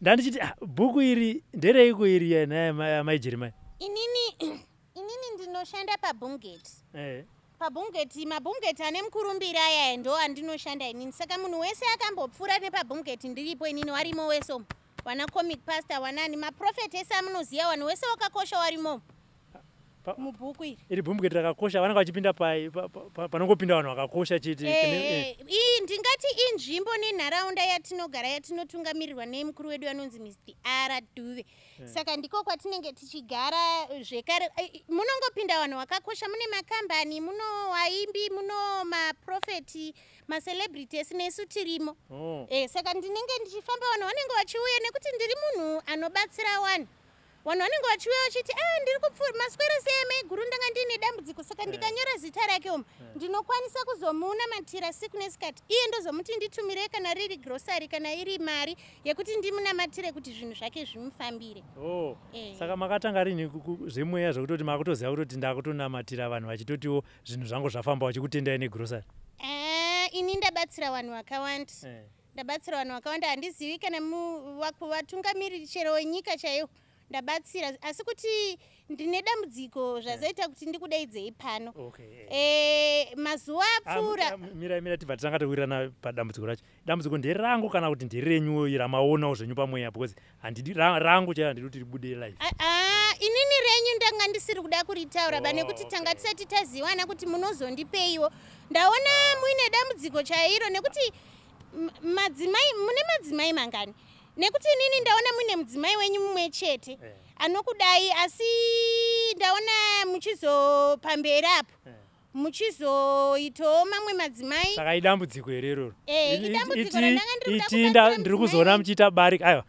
Ndandichiti bhuku iri ndereiko iri mai Jeremaya? Inini ndinoshanda pabhungeti. Pabhungeti, mabhungeti ane mukurumbira aya ndo andinoshanda inini. Saka munhu wese akambopfura nepabhungeti ndiripo inini warimo wese. Wana comic pastor, wanani maprofeti ese amunoziya wanhu wese wakakosha warimo. Mubhuku iri. Iri bhungeti rakakosha vanenge vachipinda panongopinda vanhu vakakosha chete. Ndingati inzvimbo nenharaunda yatinogara yatinotungamirirwa nemukuru wedu anonzi Mr. R. Duve. Saka ndiko kwatinenge tichigara zvekare. Munongopinda vanhu vakakosha, mune makambani, muno waimbi, muno maprofeti, macelebrities nesu tirimo. Saka ndinenge ndichifamba vanhu vanenge vachiuya nekuti ndiri munhu anobatsira vanhu. Vanhu vanenge vachiuya vachiti ndiri kupfuura maswera seme guru ndanga ndine dambudziko, saka ndikanyora zita rake ndinokwanisa kuzomunamatira siku nesikati. Iye ndozomuti nditumire kana riri grocery kana iri mari yekuti ndimunamatire kuti zvinhu zvake zvimufambire. Saka makatanga rini zvemweya zvekutoti makutoziva kutoti ndakutonamatira vanhu vachitotiwo zvinhu zvangu zvafamba vachikutendai negrocery? Ini ndabatsira vanhu vakawanda. Ndabatsira vanhu vakawanda, handizivi kana vatungamiriri chero wenyika chaiwo ndabatsira, asi kuti ndine dambudziko zvazoita kuti ndikudaidzei pano. Mazuva apfuura mira tibva tanga tawirirana padambudziko racho. Dambudziko nderangu kana kuti nderenyu ramaonawo zvenyu pamweya? Because handidi rangu chaiwo handidi kuti ribude live. Inini renyu ndanga ndisiri kuda kuritaura nekuti tanga tisati taziwana kuti munozondipeiwo. Ndaona muine dambudziko chairo nekuti mune madzimai mangani. Nekuti inini ndaona muine mudzimai wenyu mumwe chete anokudai, asi ndaona muchizopamberi apo muchizoitawo mamwe madzimai. Saka idambudziko irero. Idambudziko randanga ndiri ndiri kuzoona muchiita bari. Aiwa,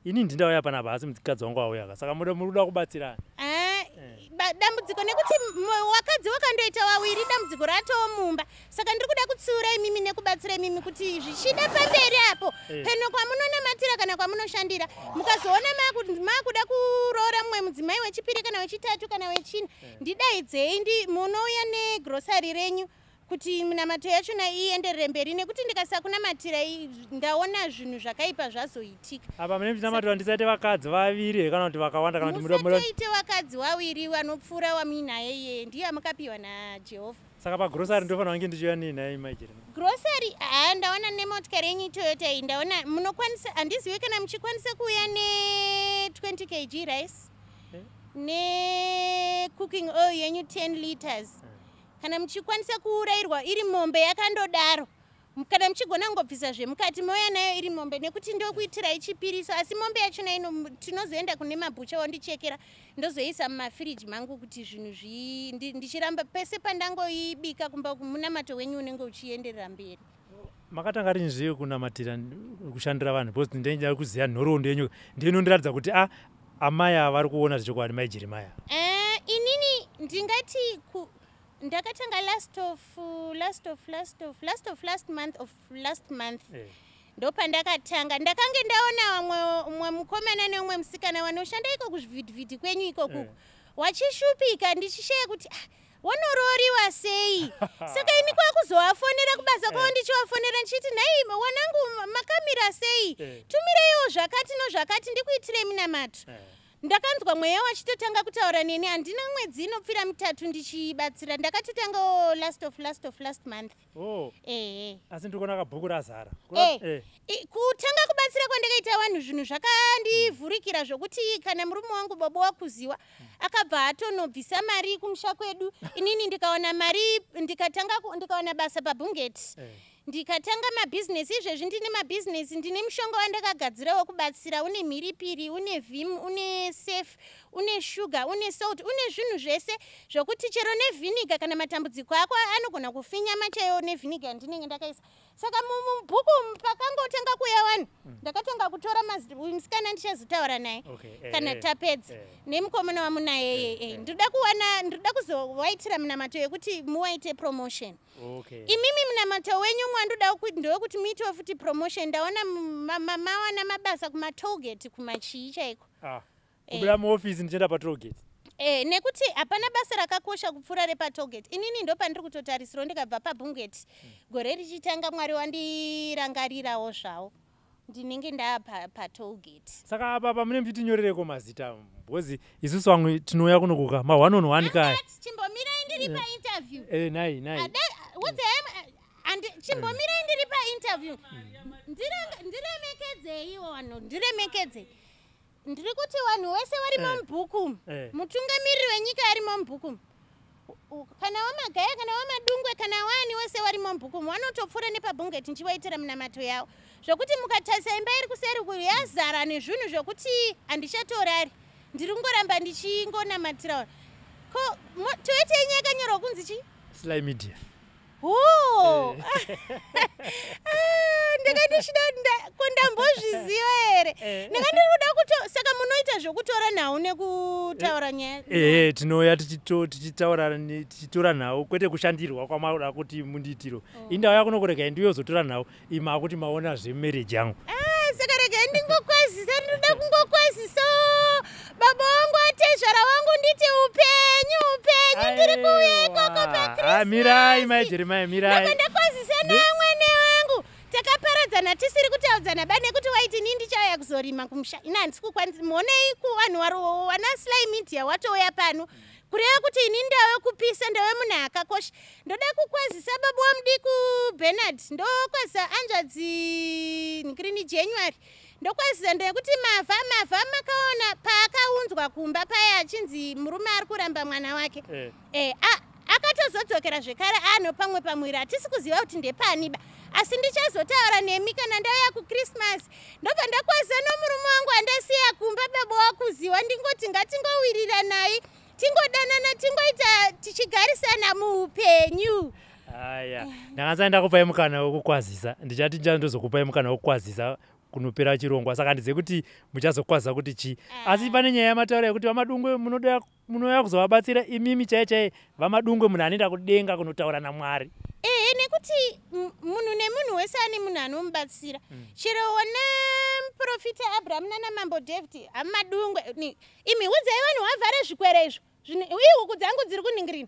ini ndindauya panapa asi mukadzi wangu auya, saka muri kuda kubatsirana. Dambudziko nekuti wakadzi wakandoita wawiri, dambudziko ratoo mumba. Saka ndiri kuda kutsiura imimi nekubatsira imimi kuti zvichida pamberi apo peno kwamunonamatira kana kwamunoshandira mukazoona makuda kuroora mumwe mudzimai wechipiri kana wechitatu kana wechina, ndidaidzei munouya negrosari renyu kuti minamato yachona ienderere mberi, nekuti ndikasakunamatira ndaona zvinhu zvakaipa zvazoitika. Apa mune muchinamatira ndisaite vakadzi vaviri kana kuti vakawanda kana kuti musatoite vakadzi vaviri vanopfuura wamuinaye iye ndiye amukapiwa naJehovha. Saka pagrosari ndofanira kunge ndichiuya ninaye mai Jeremaya? Grosari ndaona nemotikari yenyu Toyota iyi ndaona munokwanisa, handizivi kana muchikwanisa kuuya ne20 kg rice necooking oil yenyu 10 liters. Kana muchikwanisa kuurayirwa iri mombe yakandodaro, kana muchigona ngobvisa zvemukati moya nayo iri mombe, nekuti ndokuitira ichipiriso. Asi mombe yachona ino tinozoenda kune mabhucha wandichekera ndozoisa mumafiriji mangu kuti zvinhu ndichiramba pese pandangoibika kumba munamato wenyu unenge uchienderera mberi. Makatanga rinzve kunamatira kushandira vanhu? Because ndinenge kuziya nhoroondo yenyu ndinondiratidza kuti amai ava vari kuona zvechokwadi mai Jeremaya. Inini ndingati ndakatanga last month ndo pandakatanga. Ndakange ndaona umwe mukomana neumwe musikana wanoshanda iko kuzvidhivhidhi kwenyu ikoku wachishupika, ndichishaya kuti wanorooriwa sei. Saka ini kwakuzowafonera kubasa kwavo ndichiwafonera ndichiti nhai wanangu makamira sei, tumireiwo zvakati nozvakati ndikuitire minamato. Ndakanzwa mweya wachitotanga kutaura neni, handina mwedzi inopfira mitatu ndichibatsira. Ndakatotanga last month. Asi ndikuona kabhuku razara. Kutanga kubatsira kwandakaita vanhu zvinhu zvakandivhurikira zvokuti kana murume wangu bobo wakuziwa akabva atonobvisa mari kumusha kwedu, inini ndikaona mari ndikaona basa pabhungeti. Ndikatanga mabhizinesi. Izvezvi ndine mabhizinesi, ndine mushonga wandakagadzira wokubatsira, une mhiripiri, une vim, une safe, une sugar, une salt, une zvinhu zvese zvokuti chero nevhiniga kana matambudziko ako anogona kufinyama chaiwo nevhiniga ndinenge ndakaisa. Saka mubhuku pakangotanga kuuya vanhu ndakatanga kutora musikana ndichazotaura naye kana tapedza nemukomana wamunaye. Ndinoda kuzowaitira minamato yekuti muwaite promotion. Imimi minamato wenyu mwandoda ndewekuti muitewo futi promotion. Ndaona mawana mabasa kumatolgate kumachii chaiko. Kubuda muofisi ndichienda patolgate. Nekuti hapana basa rakakosha kupfuura repatolgate. Inini ndo pandiri kutotarisira ndikabva pabhungeti gore richitanga, Mwari wandirangarirawo zvawo. ndinenge ndapa patollgate. Saka apa mune mchitinyorereko mazita because isusu vamwe tinouya kunokuka ma1on1 kaya. Chimbomirai ndiri painterview. Nai. Chimbomirai ndiri painterview. Ndiremekedzei vanhu, ndiremekedzei. Ndiri kuti vanhu vese varimo mubhuku. Mutungamiriri wenyika arimo mubhuku. Kana wamagaya kana wamadungwe kana wani wese varimo mubhuku vanotopfuura nepabhungeti nchivaitira munamato yavo zvokuti mukatarisa imba iri kuseri kuyo yazara nezvinhu zvokuti handichatorari ndiri kungoramba ndichingonamatira ko toite yenyu yakanyorwa kunzi chi Sly Media. Ndakandishida kundambozviziva here ndakandiri kuda saka munoita zvokutora nhau nekutaura nyaya. Tinouya tichitora nhau kwete kushandirwa kwamaoda kuti mundiitiro indauya kunokuregai ndiyozotora nhau ima kuti maona zvemarriage yangu. Saka regai ndingokwazisa, ndinoda kungokwazisa baba wangu atezvara wangu nditi upenyu ndiri kuuya ikoko paKrismasi. Mirai mai Jeremaya, mirai. Ndakwazisa namwene wangu takaparadzana tisiri kutaudzana ba nekuti waiti ini ndichauya kuzorima kumusha ina handisi kukwanisa muonei kuvanhu wana Sly Media watouya pano kureva kuti ini ndave kupisa ndave munhu akakosha. Ndoda kukwazisa baba wamudiku Bernard, ndokwazisa anzvadzi nkirini January, ndokwazisa ndekuti mavha makaona paakaunzwa kumba paya achinzi murume ari kuramba mwana wake akatozodzokera zvekare ano pamwe pamwiri hatisi kuziva kuti ndepaniba asi ndichazotaura nemi kana ndauya kuKrismasi. Ndobva ndakwazisa nomurume wangu andasiya kumba baba wakuziva ndingoti ngatingowirira naye tingodanana tingoita tichigarisana muupenyu. Ndakanzi ndakupai mukana wekukwazisa ndichati ndozokupai mukana wekukwazisa kunopera chirongwa saka ndize kuti muchazokwazisa kuti chi asi pane nyaya yamataura yekuti vamadungwe munouya kuzovabatsira imimi chaiye vamadungwe munhu anoenda kudenga kunotaura naMwari. Nekuti munhu nemunhu wese ane munhu anomubatsira chero wana muprofita Abraham nana mambo David amadungwe imi udzai vanhu wavhare zvikwere izvo uye huku dzangu dziri kuningirina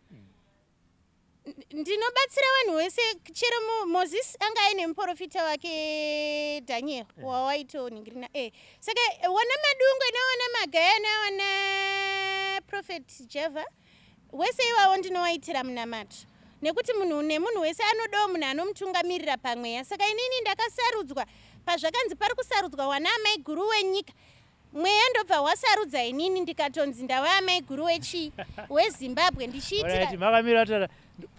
ndinobatsira vanhu wese chero Moses anga aine muprofita wake Daniel wawaitoningirina saka wana madungwe nawana magaya nawana prophet Jeva wese ivavo ndinowaitira munamato nekuti munhu nemunhu wese anodawo munhu anomutungamirira pamweya. Saka inini ndakasarudzwa pazvakanzi pari kusarudzwa wana amai guru wenyika mweya ndobva wasarudza inini ndikatonzi ndava amai guru weZimbabwe ndichiitira makamira tara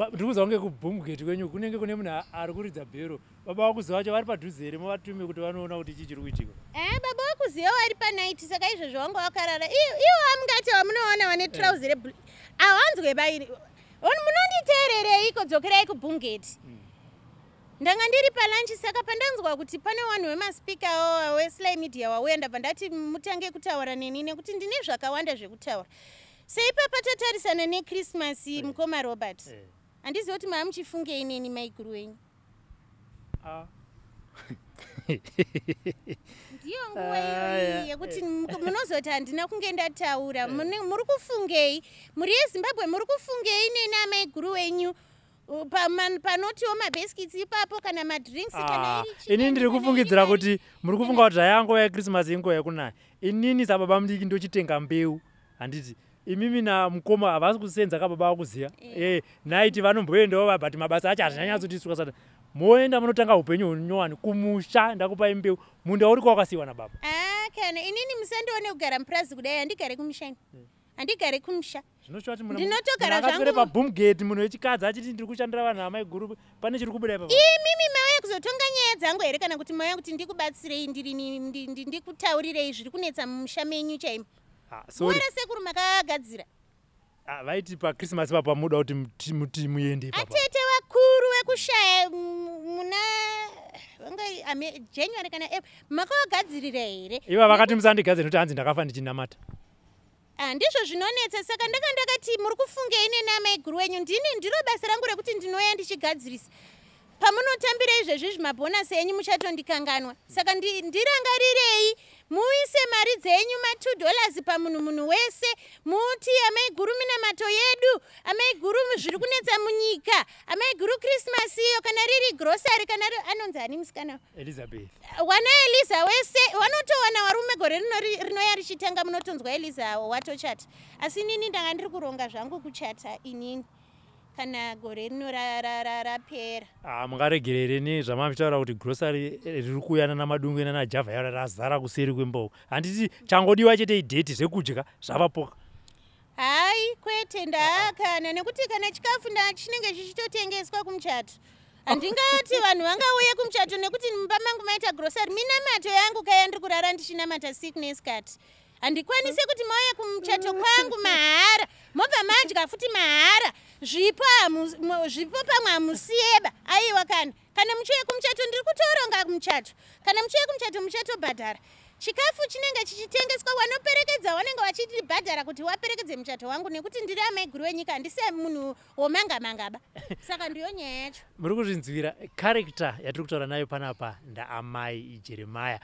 ndiri kuziva kunge kubhumugeti kwenyu kunenge kune munhu ari kuridza bhero baba wakuziva vacho vari padhuze here muvatume kuti vanoona kuti chii chiri kuitika. Baba wakuziva vari panaiti saka izvozvo vanga vakarara ivo vamungati vamunoona vane trouzi rebhuru awanzwe bairi munonditeerereiko dzokerai kubhungeti. Ndanga ndiri palanchi saka pandanzwa kuti pane vanhu vemaspika weSly Media wauya ndabva ndati mutange kutaura neni nekuti ndine zvakawanda zvekutaura. Seipapa tatarisana neKrismasi mukoma Robert. Handizivi kuti maamuchifungei neni maiguru wenyu. Ndiyo nguva iyoyi yekuti munozoti handina kunge ndataura muri kufungei muri yeZimbabwe muri kufungei neni amaiguru wenyu panotiwo mabhiskits ipapo kana madrinks kana inini ndiri kufungidzira kuti muri kufunga kuti zvayangova yeKrismasi ingova yekunaya. Inini sababa mudiki ndochitenga mbeu handiti imimi namukoma havasi kusenza kababa vakuziva naiti vanomboendawo but mabasa acho hazvinyanyatsotisuka sata moenda munotanga upenyu hunyowani kumusha ndakupai mbeu munda uri kwawakasiyiwa nababa. Kana inini musandione kugara mupurazi kudai handigare kumushani handigare kumusha ndinotogara zvangu pabhumugeti munhu wechikadzi achiti ndiri kushandira vanhu amaiguru pane chiri kubuda ipapo. Imimi mauya kuzotonga nyaya dzangu here kana kuti mauya kuti ndikubatsirei ndikutaurirei zviri kunetsa mumusha menyu chaimo ore sekuru makagadzira vaiti paKrismasi papa muda kuti muende papa atete vakuru vekushaya muna January kana April makawagadzirira here iva vakati musandigadzira nekuti hanzi ndakafa ndichinamata. Ndizvo zvinonetsa saka ndakati muri kufungei neni amaiguru wenyu ndiro basa rangu rekuti ndinoya ndichigadzirisa pamunotambira izvezvi zvimabhonasi enyu muchatondikanganwa. Saka ndirangarirei muise mari dzenyu ma$2 pamunhu wese, muti amai guru minamato yedu, amai guru zviri kunetsa munyika, amai guru Christmas iyo, kana riri grocery, kana anonzi ani musikana Elizabeth, wana Eliza wese wanotowana warume gore rinoya richitanga munotonzwa Eliza watochata. Asi inini ndanga ndiri kuronga zvangu kuchata inini kana gore rino rapera. mungaregerere nezvamamitaura kuti grocery riri kuyana namadungwe nanajavha yaro razara kuseri kwembou. Handiti changodiwa chete idheti zvekudya zvavapoka. Hai kwete ndakana nekuti kana chikafu chinenge chichitotengeswa kumuchato. Handingati vanhu vangauye kumuchato nekuti mumba mangu maita grocery. Minamato yangu kaya ndiri kurara ndichinamata sickness card. Handikwanise kuti mauye kumuchato kwangu mahara, mobva madya futi mahara, zvipo pamwe hamusiyeba. Aiwa kana muchiuye kumuchato ndiri kutoronga kumuchato. Kana muchiuye kumuchato muchatobhadhara. Chikafu chinenge chichitengeswa wanoperekedza wanenge vachitibhadhara kuti waperekedze muchato wangu nekuti ndiri amai guru wenyika handisi munhu womanga-mangaba. Saka ndiyo nyaya yacho. Muri kuzvinzwira character yatiri kutaura nayo panapa ndaamai Jeremaya.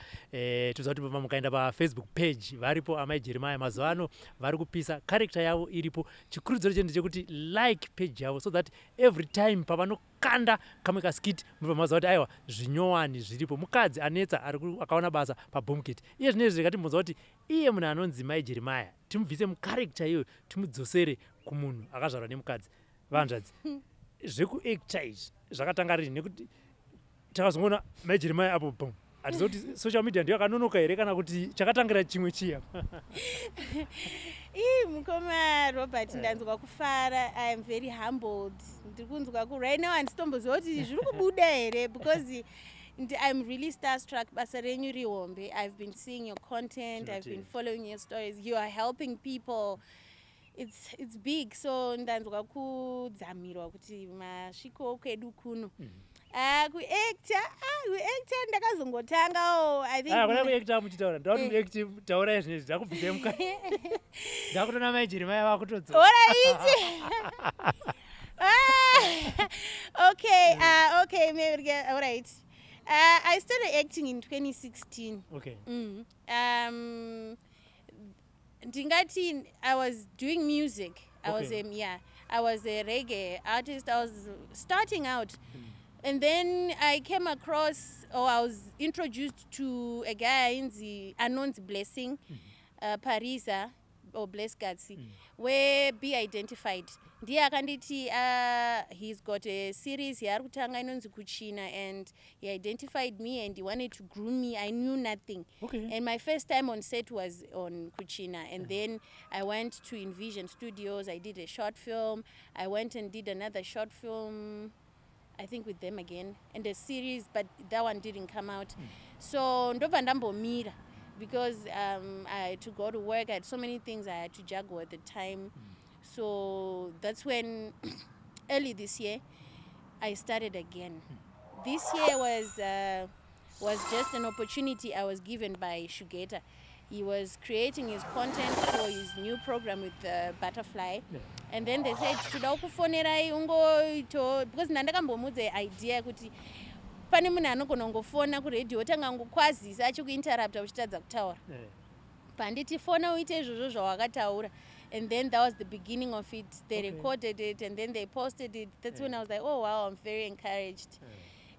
Toziva kuti mukaenda paFacebook page varipo amai Jeremaya. Mazuva ano vari kupisa, character yavo iripo. Chikurudziro chedu ndechekuti like page yavo so that every time pavanokanda kamwe kaskiti mubva mazuva kuti aiwa zvinyowani zviripo. Mukadzi anetsa akaona basa paBoomkit. Iye zvinezvi zvakatimbonzwa kuti iye munhu anonzi mai Jeremaya timubvise mucharacter iyoyo timudzosere kumunhu akazvarwa nemukadzi. Vanzvadzi, zvekuacta izvi zvakatanga rini? Nekuti takazongoona mai Jeremaya apo boom. Hatiziva kuti social media ndiyo yakanonoka here kana kuti chakatangira chimwe chiya. Mukoma Robert, ndanzwa kufara. I am very humbled. Ndiri kunzwa right now handisitomboziva kuti zviri kubuda here because I'm really starstruck. Basa renyu rihombe. I've been seeing your content, I've been following your stories. You are helping people. It's big. So ndanzwa kudzamirwa kuti masviko kwedu kuno. Kuacta ndakazongotanga I think kuna kuacta muchitaura ndauti muacti taurai zvinezvi ndakubvise muka ndakutona mai Jeremaya vakutodzoka. Okay, maybe all right. I started acting in 2016. Okay. Ndingati I was doing music. I was a reggae artist. I was starting out. And then I came across, or I was introduced to a guy in the Anon's Blessing, Parisa, or Bless Gatsi, where Be Identified. Ndiye akanditi he's got a series here kutanga inonzi Kuchina, and he identified me and he wanted to groom me. I knew nothing. Okay. And my first time on set was on Kuchina, and then I went to Envision Studios. I did a short film. I went and did another short film, I think with them again, and a series, but that one didn't come out. So ndobva ndambomira because I had to go to work. I had so many things I had to juggle at the time. So that's when early this year I started again. This year was just an opportunity I was given by Shugeta. He was creating his content for his new program with Butterfly. And then they said, toda kufonerai ungoito, because ndandakambomudza idea kuti pane munhu anogona kungofona kuredhiyo otanga ngokwazisa achikuinterrupta uchitadza kutaura. Panditi fona uite izvozvo zvawakataura. And then that was the beginning of it. They recorded it and then they posted it. That's when I was like, oh wow, I'm very encouraged.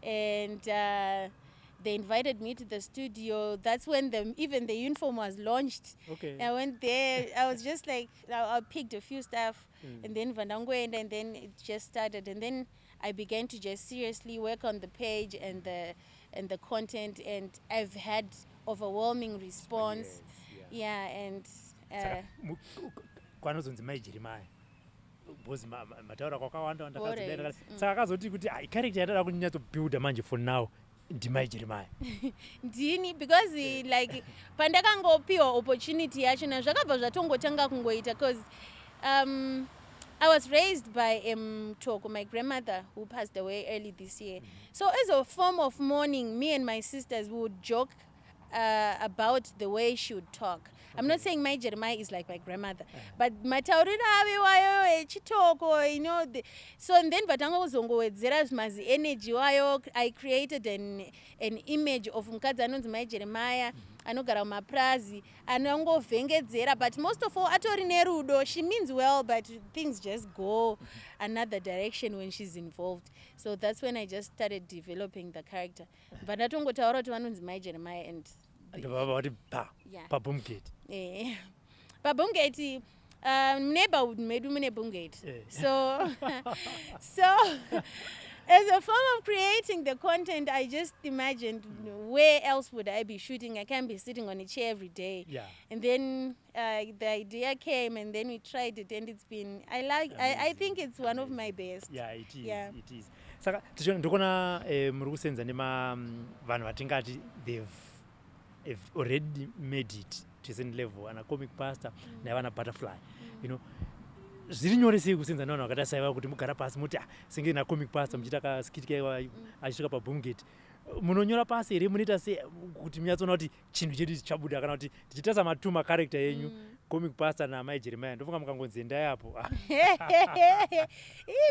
And they invited me to the studio. That's when even the uniform was launched. I went there. I was just like, I picked a few stuff, and then Vandango, and then it just started. And then I began to just seriously work on the page and the content, and I've had overwhelming response. And kwanozonzi mai Jeremaya because mataura kwakawanda ndakazodai saka akazoti kuti character yatada kunyatsobuilda manje for now ndimai Jeremaya. Ndini because like pandakangopiwa opportunity yachona zvakabva zvatongotanga kungoita because I was raised by Toko, my grandmother, who passed away early this year. So as a form of mourning, me and my sisters would joke about the way she would talk. I'm not saying my Jeremaya is like my grandmother, but mataurira ave wayo chitoko, you know. So and then vatanga kuzongowedzera zvimazi energy wayo. I created an image of mukadzi anonzi mai Jeremaya anogara mumaprazi anongovhengedzera, but most of all atori nerudo. She means well, but things just go another direction when she's involved. So that's when I just started developing the character. But ndatongotaura kuti vanonzi mai Jeremaya and Boomgate. Boomgate, neighborhood medu mune Boomgate. So as a form of creating the content, I just imagined where else would I be shooting? I can't be sitting on a chair every day. Yeah. And then the idea came, and then we tried it, and it's been, I think it's one of my best. Yeah, it is. Yeah. It is. Saka ndikona muri kusenza nema vanhu vatingati they've already made it to a certain level, ana comic pastor nevana butterfly, you know. Zviri nyore sei kusenza navanhu vakati saiva kuti mugara pasi muti senge na comic pastor muchita kaskit kaiwa achisvika paBoomgate. Munonyora pasi here munoita sei kuti munyatsoona kuti chinhu chedu chabuda, kana kuti tichitasa matuma character yenyu comic pastor namai Jeremaya, ndofunga mukangonzi endai apo.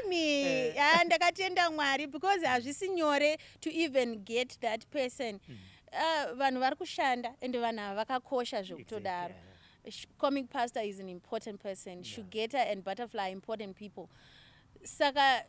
Imi ndakatenda Mwari, because hazvisi nyore to even get that person. Vanhu vari kushanda ende vanhu ava vakakosha zvekutodaro. Comic pastor is an important person. Shugeta and Butterfly are important people. Saka,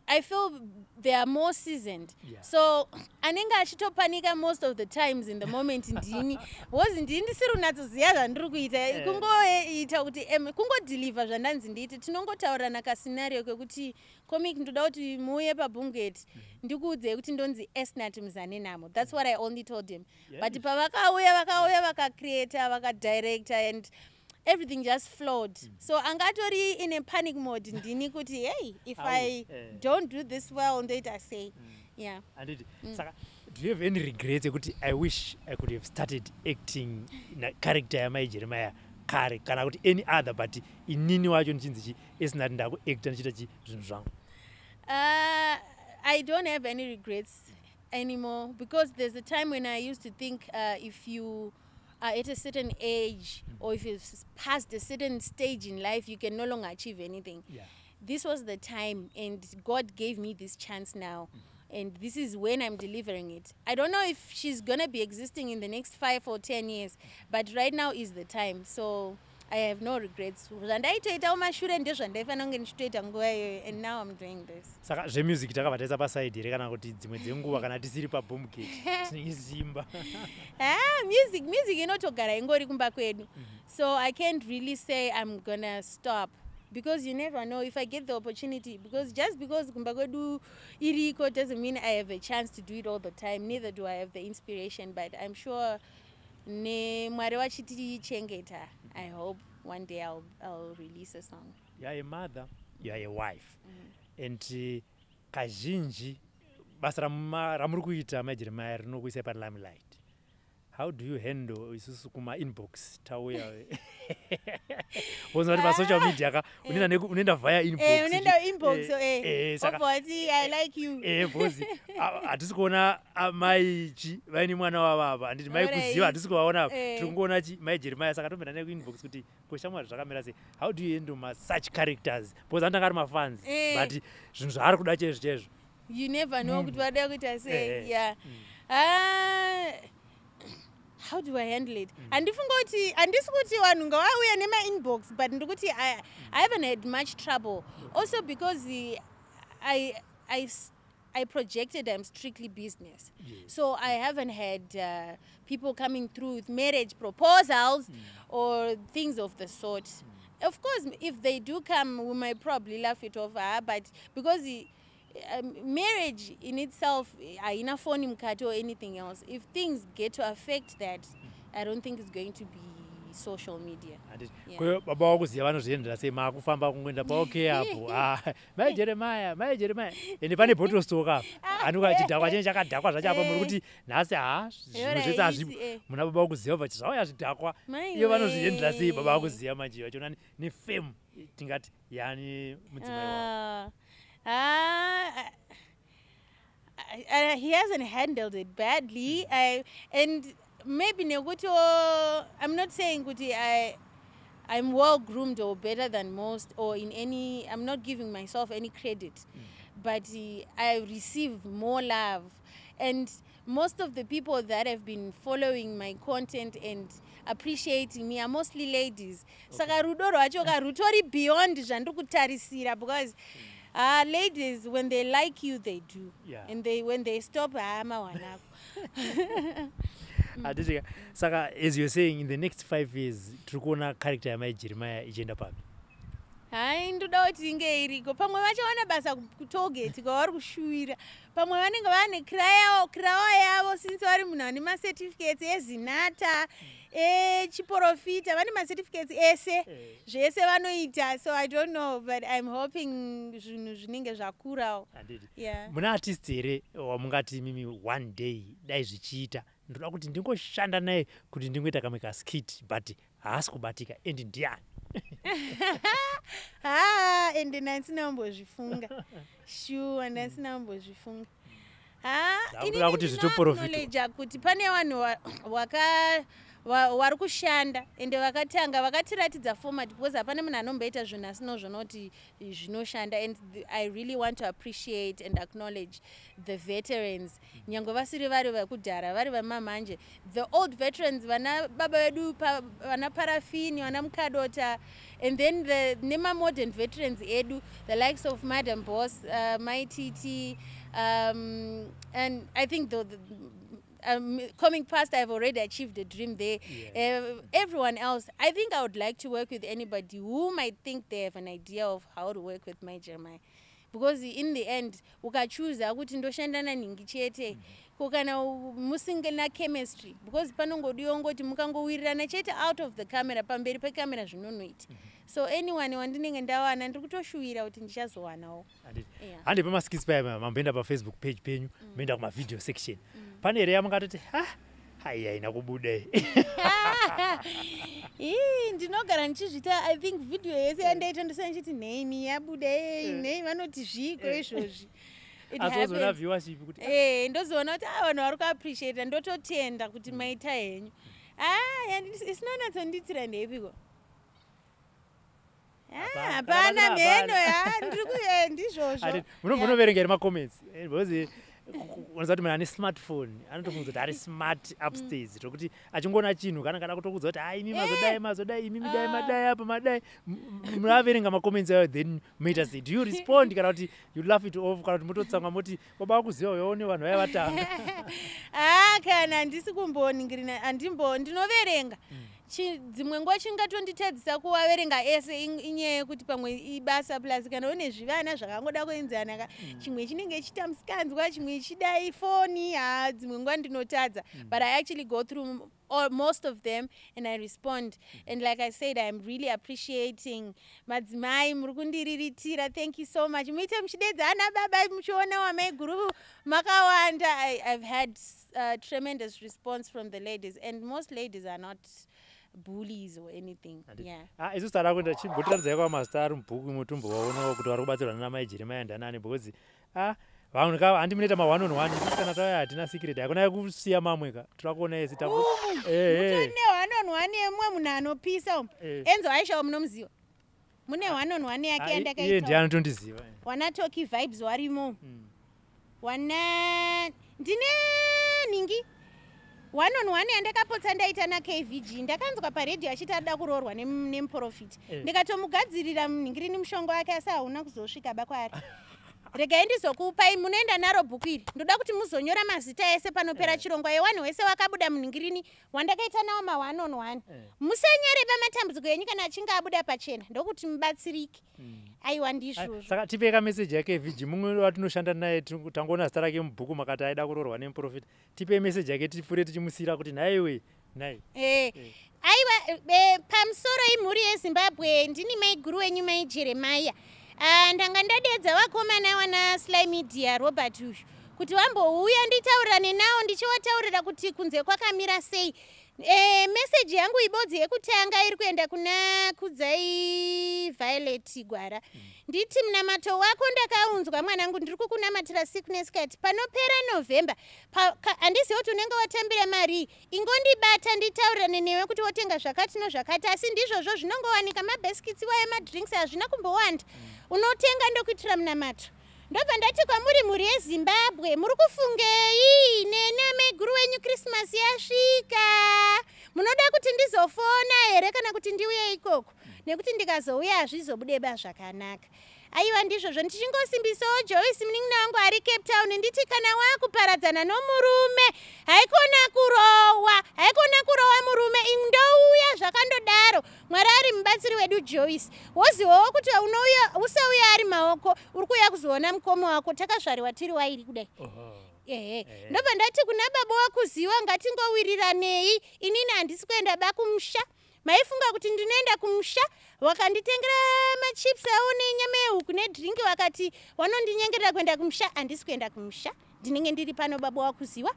I feel they are more seasoned. So anenge achitopanika most of the times in the moment ndini was ndini ndisiri unatsoziva zvandiri kuita, kungoita kuti kungodeliver zvandanzi ndiite. Tinongotaurana kascenario kekuti comic ndoda kuti muuye paBoomgate ndikuudzei kuti ndonzi Esnat Muzanenamo. That's what I only told him. But pavakauya vakacreator, vakadirector, and everything just flowed. So angatori in a panic mode ndini kuti hey, if I don't do this well, ndeit I say. Yeah. And Saka, do you have any regrets? I wish I could have started acting in a character ya mai Jeremaya kare kana kuti any other, but inini wacho nchinzi isn't ndaku actor nchita zvinhu zvangu. I don't have any regrets anymore, because there's a time when I used to think if you are at a certain age or if you've passed a certain stage in life, you can no longer achieve anything. Yeah. This was the time, and God gave me this chance now. And this is when I'm delivering it. I don't know if she's going to be existing in the next 5 or 10 years, but right now is the time. So I have no regrets. And now I'm doing this. Saka zvemusic takabvataisa paside here kana kuti dzimwe dzenguva kana tisiri paBoomgate tinenge simba. Music inotogara ingori kumba kwedu. So I can't really say I'm going to stop. Because you never know if I get the opportunity. Because just because kumba kwedu iriko doesn't mean I have a chance to do it all the time. Neither do I have the inspiration. But I'm sure Mwari wachitichengeta. I hope one day I'll release a song. You are a mother, you are a wife. And kazhinji basa ramuri kuita mai Jeremaya rinokuisa paLimelight. How do you handle isusu kuma inbox tauya? Wozati pa social media unoenda via inbox. Unoenda inbox I like you. Bozi. Hatisi kuona mai chi vaini mwana wavava. Anditi mai kuziva hatisi kuvaona. Tiri kungoona chi mai Jeremaya, saka tombenda neku inbox kuti poshamwari zvakamira sei. How do you handle such characters? Because andanga ari mafans. But zvinhu zvaari kuda chezvo. You never know kuti vada kuita sei. Yeah. How do I handle it? And if vanhu ngavauya nema-inbox, but I haven't had much trouble. Also because I projected I'm strictly business. So I haven't had people coming through with marriage proposals or things of the sort. Of course, if they do come, we might probably laugh it off, but because marriage in itself, ina phone mkati or anything else, if things get to affect that, I don't think it's going to be social media. Baba wakuziva vanozviendera sei makufamba kungoenda paokei apo mai Jeremaya ende pane bottle stock apo anuka chidhakwa chenye chakadhakwa zvacho apa muri kuti nhasi zvinhu zvese hazvipo muna baba wakuziva kuti zvauya zvidhakwa ivo vanozviendera sei baba wakuziva manje vachiona nefame tingati yani mudzimai wavo. He hasn't handled it badly. And maybe I'm not saying kuti I'm well groomed or better than most, or in any, I'm not giving myself any credit, but I receive more love. And most of the people that have been following my content and appreciating me are mostly ladies. Saka rudo rwacho rutori beyond zvandiri kutarisira, because ladies, when they like you, they do. And when they stop, mawanako. Saka, as you're saying, in the next 5 years, trukona character ya Jeremaya ichenda papi? Hai, ndoda kuti inge iriko. Pamwe vachaona basa kutogeti kwavari kushuwira. Pamwe vanenge vane krawa yavo since vari munhu ane macertificates ezinata, chiporofita, vane macertificates ese, zvese vanoita. So I don't know, but I'm hoping zvinhu zvinenge zvakurawo. Muna artist here wamungati mimi one day dai zvichiita ndoda kuti ndingoshanda naye kuti ndingoita kamwe ka skit, but haasi kubatika and ndiani? Ende ndansina kumbozvifunga. Sure, ndansina kumbozvifunga. Ndakuda kuti zvitoporofita. Knowledge kuti pane vanhu vari kushanda ende vakatanga vakatiratidza format, because hapana munhu anomboita zvinhu asinozvona kuti zvinoshanda. And I really want to appreciate and acknowledge the veterans, nyangwe vasiri vari vakudhara, vari vamamanje, the old veterans, vana baba vedu, vana Parafini, vana Mukadota, and then the nema modern veterans edu, the likes of Madam Boss, Maititi, and I think coming past, I've already achieved a dream there. Everyone else, I think I would like to work with anybody who might think they have an idea of how to work with my Jeremaya. Because in the end, ukachuza kuti ndoshandana ningi chete, kana musingena chemistry, because panongodiwa ngoti mukangowirirana chete out of the camera, pamberi pecamera zvinonoita. So anyone wandinenge ndawana ndiri kutoshuwira kuti ndichazowanawo. Handi pamaskits paya mamboenda pa-Facebook page penyu, moenda kuma-video section. Pane here yamungatoti, haina kubuda. Ndinogara ndichizvita, I think video yese yandaita ndosana ndichiti nei yabuda, nei vanoti zviko izvozvi. Azozona viewership kuti ndozoona kuti vanhu vari kuappreciate, ndototenda kuti maita henyu. Isinonatsonditira ndeipiko? Hapana mheno, ndizvozvo. Munoverenga here macomments, because unozati munhu ane smartphone anotofunga kuti ari smart upstairs, tokuti achingoona chinhu kana kutokudza kuti imi mazodai, imi midai madai apa madai, munaverenga macomments ayo, then moita sei? Do you respond kana kuti you laugh it off, kana kuti mototsamwa moti baba kuziva uyoone vanhu vaya vatanga? Kana handisi kumboningirina, ndinoverenga. Dzimwe nguva chingatonditadzisa kuvaverenga ese inyaya yekuti pamwe ibasa plus kana une zvivana zvakangoda kuenzana, chimwe chinenge chitamsikanzwa, chimwe chidai foni, dzimwe nguva ndinotadza, but I actually go through most of them and I respond. And like I said, I'm really appreciating madzimai muri kundiriritira. Thank you so much. Muite muchidedza ana baba muchiona wamai guru makawanda. I've had tremendous response from the ladies, and most ladies are not bullies or anything. Isu stara kuenda chimbotiratidza kwa master ari mubhuku mutumbo waona kuti vari kubatsirwa nana Jeremaya ndanani, because vanhu ka handimunoita ma1-on-1, isusu kana tauya hatina secret, hakuna kusiya mamweka, tirakuona esi tabu. Mune 1-on-1 yemwe munhu anopisa umu. Enzo Aisha munomuziva. Mune 1-on-1 yake yandakaita. Iye ndiye anotondiziva. Wana Toki Vibes warimo. Wana ndine ningi 1-on-1 yandakapotsa ndaita na KVG, ndakanzwa paredhiyo achiti ada kuroorwa nemuporofita. Ndikatomugadzirira munhingirini mushongo wake, asi hauna kuzosvika bakwaari. Regai ndizokupai, munoenda naro bhuku iri, ndoda kuti muzonyora mazita ese panopera chirongwa yevanhu wese wakabuda munhingirini wandakaita nawo ma1-on-1. Musanyore pamatambudziko enyu kana achinge abuda pachena, ndokuti mubatsirike. Aiwa ndizvozvo. Saka tipeka message yake KVG, mumwe watinoshanda naye tangoona zita rake mubhuku makati aida kuroorwa nemuprofita. Tipe message yake tifure tichimusira kuti naiwe, nai. Aiwa, pamusoro imhuri yeZimbabwe, ndini mai guru wenyu mai Jeremaya. Ndanga ndadedza vakomana wana Sly Media Robert uyu kuti vambouya nditaurane nawo ndichivataurira kuti kunze kwakamira sei. Message yangu ibodzi yekutanga iri kuenda kuna Kudzai Violet Gwara. Nditi munamato wako ndakaunzwa mwanangu, ndiri kukunamatira sickness kati panopera November. Handizivi kuti unenge watambira mari. Ingondibata nditaurane newe kuti wotenga zvakati nezvakati, asi ndizvozvo zvinongowanika mabaskets waye madrinks hazvina kumbowanda. Unotenga ndokuitira munamato. Ndobva ndati kwamuri muri yeZimbabwe, muri kufungei? Nene meguru wenyu Christmas yasvika. Munoda kuti ndizofona here kana kuti ndiuye ikoko? Nekuti ndikazouya hazvizobudeba zvakanaka. Aiwa ndizvozvo ndichingosimbisao Joyce munin'ina wangu ari Cape Town, nditi kana wakuparadzana nomurume haikona kurowa murume, indouya zvakandodaro. Mwari ari mubatsiri wedu Joyce. Wozivawo kuti usauya ari maoko, uri kuuya kuzoona mukoma wako, takazvariwa tiri wairi kudai. Ndobva ndati kuna baba wakuziva ngatingowiriranei, inini handisi kuenda ba kumusha. Maifunga kuti ndinoenda kumusha, wakanditengera machips awo nenyama yehuku nedrinki, wakati wanondinyengerera kuenda kumusha. Handisi kuenda kumusha, ndinenge ndiri pano baba wakuziva.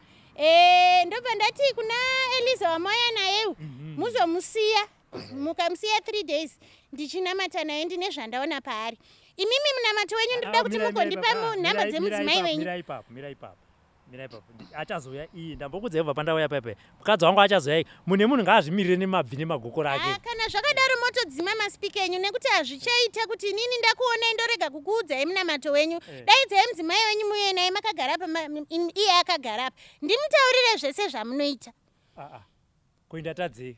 Ndobva ndati kuna Eliza wamoya nayewu, muzomusiya. Mukamusiya 3 days ndichinamata naye ndine zvandaona paari. Imimi munamato wenyu ndoda kuti mugondipa nhamba dzemudzimai wenyu. Mira ipapo. Achazouya iyi ndambokudzai kubva pandauya pepe. Mukadzi wangu achazouya. Mune munhu ngaazvimirire nemabvi nemagoko rake. Kana zvakadaro motodzima maspika enyu nekuti hazvichaita kuti inini ndakuonai ndorega kukuudzai munamato wenyu. Daidzai mudzimai wenyu muye naye makagara apa, iye akagara apa. Ndimutaurire zvese zvamunoita. Kuenda tadzei.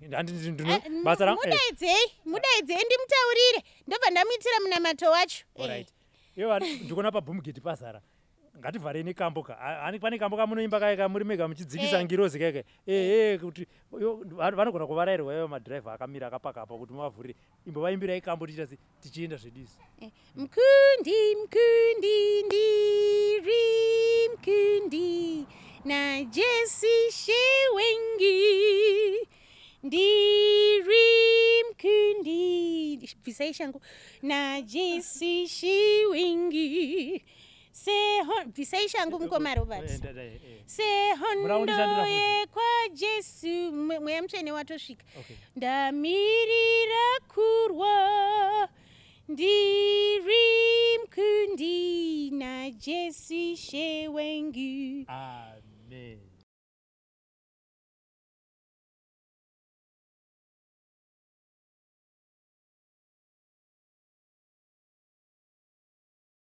Mudaidzei ndimutaurire. Ndobva ndamuitira munamato wacho. Iwo ndikuona pabhumugeti pazara. Ngativharei nekamboka. Pane kamboka munoimba kaika muri mega muchidzikisa ngirozi kaika. Kuti vanogona kuvarairwa ivo madhiraivha akamira akapaka apa kuti muvavhurire. Imbovaimbira kambo tichienda zvedisi. Mkundi ndiri mkundi na Jesse Shewengi. Ndiri mkundi bvisai shangu na Jesse Shewengi. Bvisai shangu mukoma Robert. Sehondo yekwa Jesu. Mweya mutsvene watosvika. Ndamirira kurwa. Ndiri mkundi na Jesse Shewengi. Amen.